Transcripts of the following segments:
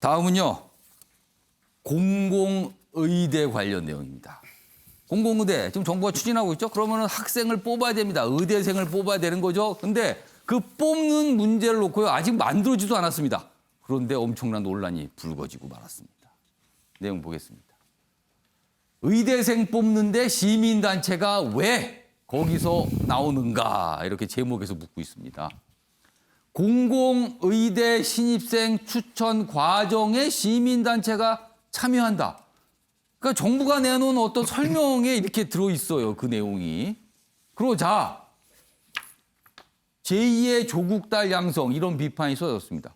다음은요. 공공의대 관련 내용입니다. 공공의대 지금 정부가 추진하고 있죠. 그러면 학생을 뽑아야 됩니다. 의대생을 뽑아야 되는 거죠. 근데 그 뽑는 문제를 놓고요. 아직 만들어지도 않았습니다. 그런데 엄청난 논란이 불거지고 말았습니다. 내용 보겠습니다. 의대생 뽑는데 시민단체가 왜 거기서 나오는가 이렇게 제목에서 묻고 있습니다. 공공의대 신입생 추천 과정에 시민단체가 참여한다. 그러니까 정부가 내놓은 어떤 설명에 이렇게 들어있어요. 그 내용이. 그러자 제2의 조국 딸 양성 이런 비판이 쏟아졌습니다.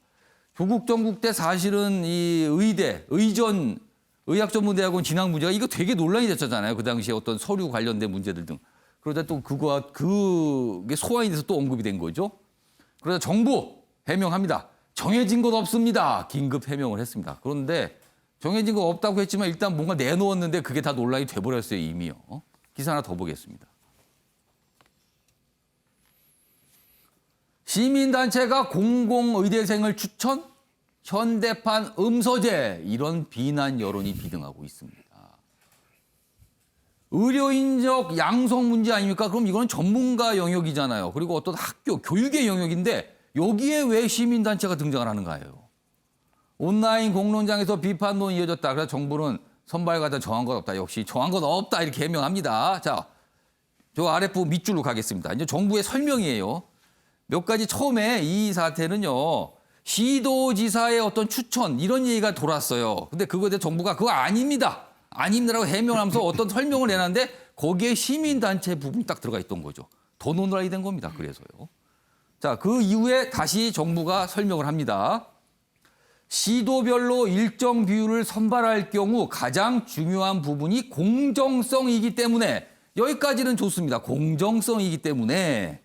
조국 정국 때 사실은 이 의대, 의학전문대학원 진학 문제가 이거 되게 논란이 됐었잖아요. 그 당시에 어떤 서류 관련된 문제들 등. 그러다 또 그게 소환이 돼서 또 언급이 된 거죠. 그러자 정부 해명합니다. 정해진 것 없습니다. 긴급 해명을 했습니다. 그런데 정해진 거 없다고 했지만 일단 뭔가 내놓았는데 그게 다 논란이 돼버렸어요. 이미요. 기사 하나 더 보겠습니다. 시민단체가 공공의대생을 추천? 현대판 음서제 이런 비난 여론이 비등하고 있습니다. 의료인적 양성 문제 아닙니까? 그럼 이건 전문가 영역이잖아요. 그리고 어떤 학교, 교육의 영역인데 여기에 왜 시민단체가 등장을 하는가요? 온라인 공론장에서 비판론이 이어졌다. 그래서 정부는 선발 과정 정한 것 없다. 역시 정한 것 없다. 이렇게 해명합니다. 자, 저 아랫부분 밑줄로 가겠습니다. 이제 정부의 설명이에요. 몇 가지 처음에 이 사태는요. 시도지사의 어떤 추천 이런 얘기가 돌았어요. 근데 그거에 대해 정부가 그거 아닙니다. 아닙니다라고 해명하면서 어떤 설명을 내놨는데 거기에 시민단체 부분이 딱 들어가 있던 거죠. 더 논란이 된 겁니다. 그래서요. 자, 그 이후에 다시 정부가 설명을 합니다. 시도별로 일정 비율을 선발할 경우 가장 중요한 부분이 공정성이기 때문에 여기까지는 좋습니다. 공정성이기 때문에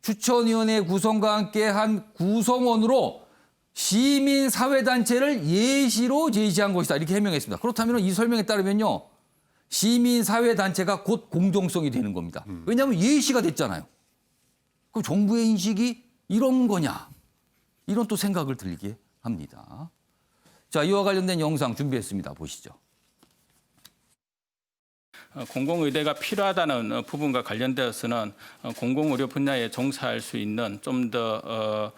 추천위원회 구성과 함께 한 구성원으로 시민사회단체를 예시로 제시한 것이다. 이렇게 해명했습니다. 그렇다면 이 설명에 따르면요. 시민사회단체가 곧 공정성이 되는 겁니다. 왜냐하면 예시가 됐잖아요. 그럼 정부의 인식이 이런 거냐. 이런 또 생각을 들게 합니다. 자, 이와 관련된 영상 준비했습니다. 보시죠. 공공의대가 필요하다는 부분과 관련되어서는 공공의료 분야에 종사할 수 있는 좀 더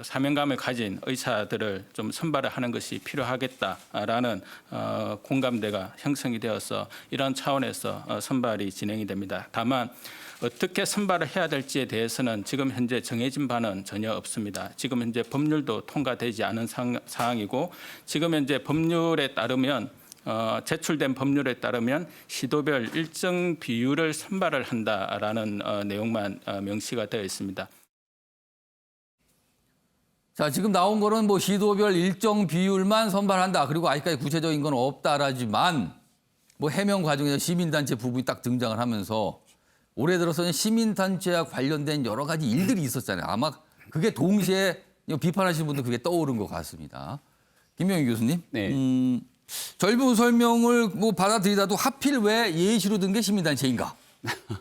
사명감을 가진 의사들을 좀 선발을 하는 것이 필요하겠다라는 공감대가 형성이 되어서 이런 차원에서 선발이 진행이 됩니다. 다만 어떻게 선발을 해야 될지에 대해서는 지금 현재 정해진 바는 전혀 없습니다. 지금 현재 법률도 통과되지 않은 상황이고 지금 현재 법률에 따르면 제출된 법률에 따르면 시도별 일정 비율을 선발을 한다라는 내용만 명시가 되어 있습니다. 자, 지금 나온 거는 뭐 시도별 일정 비율만 선발한다. 그리고 아직까지 구체적인 건 없다라지만 뭐 해명 과정에서 시민단체 부분이 딱 등장을 하면서 올해 들어서는 시민단체와 관련된 여러 가지 일들이 있었잖아요. 아마 그게 동시에 비판하시는 분들 그게 떠오른 것 같습니다. 김명희 교수님. 네. 젊은 설명을 뭐 받아들이다도 하필 왜 예시로 든 게 시민단체인가?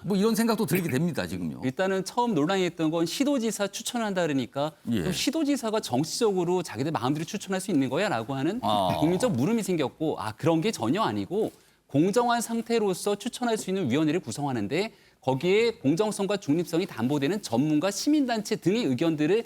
뭐 이런 생각도 들게 됩니다, 지금요. 일단은 처음 논란이 됐던 건 시도지사 추천한다 그러니까 예. 시도지사가 정치적으로 자기들 마음대로 추천할 수 있는 거야 라고 하는 아. 국민적 물음이 생겼고 그런 게 전혀 아니고 공정한 상태로서 추천할 수 있는 위원회를 구성하는데 거기에 공정성과 중립성이 담보되는 전문가 시민단체 등의 의견들을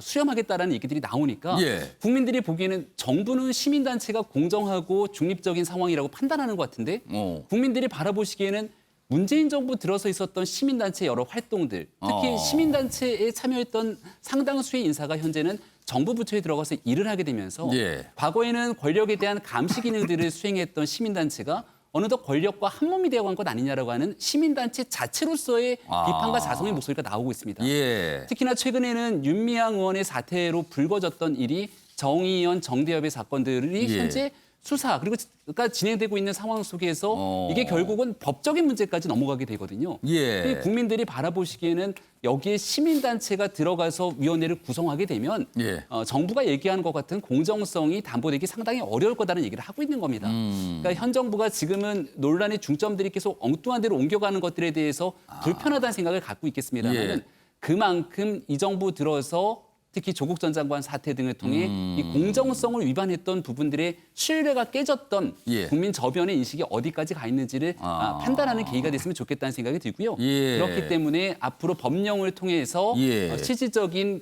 수렴하겠다라는 얘기들이 나오니까 예. 국민들이 보기에는 정부는 시민단체가 공정하고 중립적인 상황이라고 판단하는 것 같은데 국민들이 바라보시기에는 문재인 정부 들어서 있었던 시민단체 여러 활동들, 특히 시민단체에 참여했던 상당수의 인사가 현재는 정부 부처에 들어가서 일을 하게 되면서 예. 과거에는 권력에 대한 감시 기능들을 수행했던 시민단체가 어느덧 권력과 한몸이 되어간 것 아니냐라고 하는 시민단체 자체로서의 비판과 자성의 목소리가 나오고 있습니다. 예. 특히나 최근에는 윤미향 의원의 사태로 불거졌던 일이 정의연, 정대협의 사건들이 예. 현재 수사 그리고가 진행되고 있는 상황 속에서 이게 결국은 법적인 문제까지 넘어가게 되거든요. 예. 국민들이 바라보시기에는 여기에 시민단체가 들어가서 위원회를 구성하게 되면 예. 정부가 얘기하는 것 같은 공정성이 담보되기 상당히 어려울 거다라는 얘기를 하고 있는 겁니다. 그러니까 현 정부가 지금은 논란의 중점들이 계속 엉뚱한 데로 옮겨가는 것들에 대해서 불편하다는 생각을 갖고 있겠습니다만 예. 그만큼 이 정부 들어서 특히 조국 전 장관 사태 등을 통해 이 공정성을 위반했던 부분들의 신뢰가 깨졌던 예. 국민 저변의 인식이 어디까지 가 있는지를 판단하는 계기가 됐으면 좋겠다는 생각이 들고요. 예. 그렇기 때문에 앞으로 법령을 통해서 예. 실질적인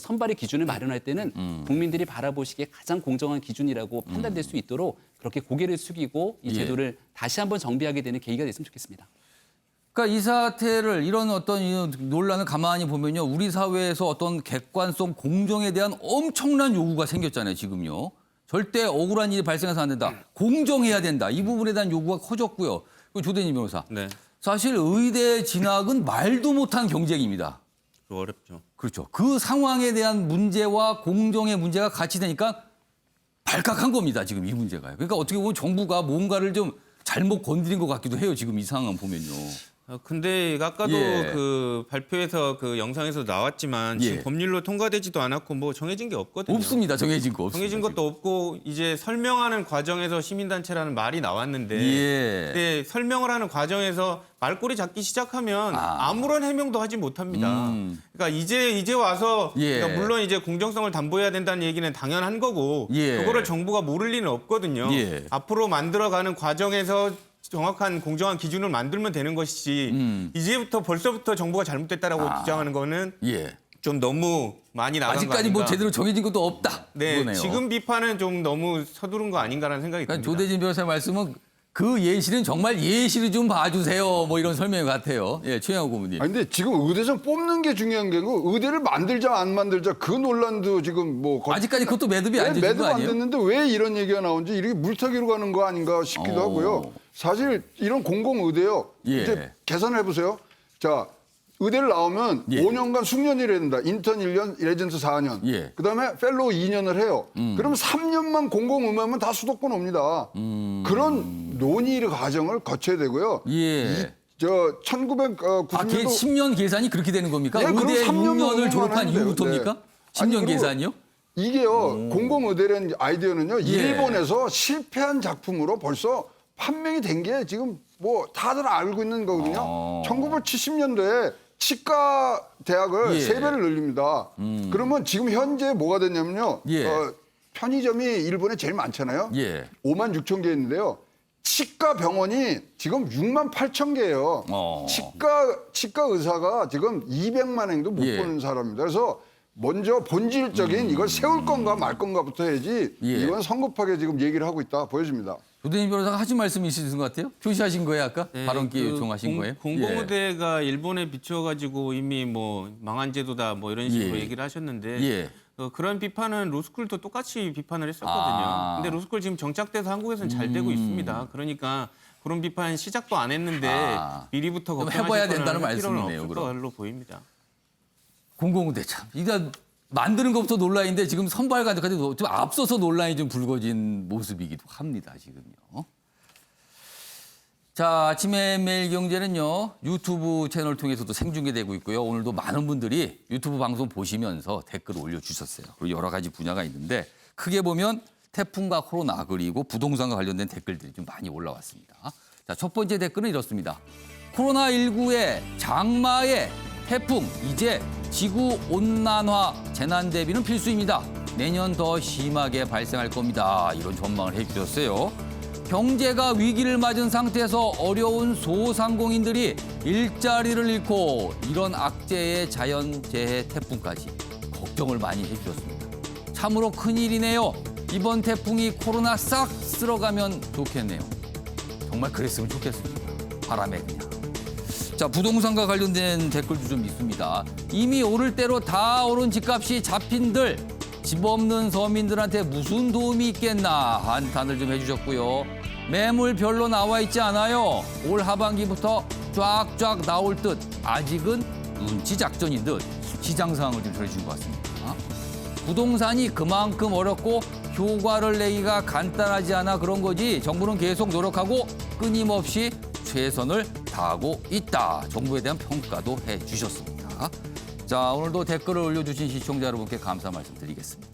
선발의 기준을 마련할 때는 국민들이 바라보시기에 가장 공정한 기준이라고 판단될 수 있도록 그렇게 고개를 숙이고 이 예. 제도를 다시 한번 정비하게 되는 계기가 됐으면 좋겠습니다. 그러니까 이 사태를 이런 어떤 이 논란을 가만히 보면요. 우리 사회에서 어떤 객관성, 공정에 대한 엄청난 요구가 생겼잖아요. 지금요. 절대 억울한 일이 발생해서 안 된다. 공정해야 된다. 이 부분에 대한 요구가 커졌고요. 그리고 조대진 변호사. 네. 사실 의대 진학은 말도 못한 경쟁입니다. 어렵죠. 그렇죠. 그 상황에 대한 문제와 공정의 문제가 같이 되니까 발칵한 겁니다. 지금 이 문제가요. 그러니까 어떻게 보면 정부가 뭔가를 좀 잘못 건드린 것 같기도 해요. 지금 이 상황 보면요. 근데 아까도 예. 그 발표에서 그 영상에서 나왔지만 예. 지금 법률로 통과되지도 않았고 뭐 정해진 게 없거든요. 없습니다. 정해진 거 없습니다. 정해진 것도 없고 이제 설명하는 과정에서 시민단체라는 말이 나왔는데 예. 근데 설명을 하는 과정에서 말꼬리 잡기 시작하면 아무런 해명도 하지 못합니다. 그러니까 이제 와서 예. 그러니까 물론 이제 공정성을 담보해야 된다는 얘기는 당연한 거고 예. 그거를 정부가 모를 리는 없거든요. 예. 앞으로 만들어가는 과정에서 정확한 공정한 기준을 만들면 되는 것이지 이제부터 벌써부터 정부가 잘못됐다라고 주장하는 거는 예. 좀 너무 많이 나간 거 아직까지 아닌가. 뭐 제대로 정해진 것도 없다. 네, 그거네요. 지금 비판은 좀 너무 서두른 거 아닌가라는 생각이 그러니까 듭니다. 조대진 변호사의 말씀은 그 예시는 정말 예시를 좀 봐주세요. 뭐 이런 설명 같아요. 예, 최영호 고문님. 아니 근데 지금 의대생 뽑는 게 중요한 게 아니고 의대를 만들자 안 만들자 그 논란도 지금 뭐 아직까지 그것도 매듭이 안 되는 매듭 거 안 아니에요? 됐는데 왜 이런 얘기가 나오는지 이렇게 물타기로 가는 거 아닌가 싶기도 하고요. 사실 이런 공공의대요. 예. 이제 계산을 해보세요. 자 의대를 나오면 예. 5년간 숙련이라 된다. 인턴 1년, 레전트 4년. 예. 그다음에 펠로우 2년을 해요. 그러면 3년만 공공의대면 다 수도권 옵니다. 그런 논의 과정을 거쳐야 되고요. 예. 저 1990년도 10년 계산이 그렇게 되는 겁니까? 예, 그럼 의대 3년 6년을 졸업한 하면 돼요. 이후부터입니까? 네. 10년 아니, 그리고 계산이요? 이게요 공공의대라는 아이디어는요 예. 일본에서 실패한 작품으로 벌써 판명이 된 게 지금 뭐 다들 알고 있는 거거든요. 1970년도에 치과 대학을 예. 3배를 늘립니다. 그러면 지금 현재 뭐가 됐냐면요. 예. 편의점이 일본에 제일 많잖아요. 예. 5만 6천 개 있는데요. 치과 병원이 지금 6만 8천 개예요. 치과 의사가 지금 200만 행도 못 예. 보는 사람입니다. 그래서 먼저 본질적인 이걸 세울 건가 말 건가부터 해야지 예. 이건 성급하게 지금 얘기를 하고 있다 보여집니다. 조대진 변호사가 하신 말씀이 있으신 것 같아요? 표시하신 거예요, 아까? 네, 발언 기회 그 요청하신 거예요? 공공의대가 일본에 비춰가지고 이미 뭐 망한 제도다 뭐 이런 식으로 예. 얘기를 하셨는데 예. 그런 비판은 로스쿨도 똑같이 비판을 했었거든요. 근데 로스쿨 지금 정착돼서 한국에서는 잘 되고 있습니다. 그러니까 그런 비판 시작도 안 했는데 미리부터 그럼 걱정하실 해봐야 거는 된다는 할 필요는 말씀이네요, 없을 그럼. 걸로 보입니다. 공공의대 참. 이거 만드는 것부터 논란인데 지금 선발까지 좀 앞서서 논란이 좀 불거진 모습이기도 합니다, 지금요. 자, 아침에 매일경제는요, 유튜브 채널 통해서도 생중계되고 있고요. 오늘도 많은 분들이 유튜브 방송 보시면서 댓글을 올려주셨어요. 그리고 여러 가지 분야가 있는데 크게 보면 태풍과 코로나 그리고 부동산과 관련된 댓글들이 좀 많이 올라왔습니다. 자, 첫 번째 댓글은 이렇습니다. 코로나19의 장마의 태풍, 이제 지구 온난화 재난 대비는 필수입니다. 내년 더 심하게 발생할 겁니다. 이런 전망을 해주셨어요. 경제가 위기를 맞은 상태에서 어려운 소상공인들이 일자리를 잃고 이런 악재의 자연재해 태풍까지 걱정을 많이 해주셨습니다. 참으로 큰일이네요. 이번 태풍이 코로나 싹 쓸어가면 좋겠네요. 정말 그랬으면 좋겠습니다. 바람에 그냥. 자, 부동산과 관련된 댓글도 좀 있습니다. 이미 오를 대로 다 오른 집값이 잡힌들 집 없는 서민들한테 무슨 도움이 있겠나 한탄을 좀 해주셨고요. 매물 별로 나와 있지 않아요. 올 하반기부터 쫙쫙 나올 듯 아직은 눈치 작전인 듯 시장 상황을 좀 전해준 것 같습니다. 부동산이 그만큼 어렵고 효과를 내기가 간단하지 않아 그런 거지 정부는 계속 노력하고 끊임없이 최선을 다하고 있다. 정부에 대한 평가도 해주셨습니다. 자, 오늘도 댓글을 올려주신 시청자 여러분께 감사 말씀드리겠습니다.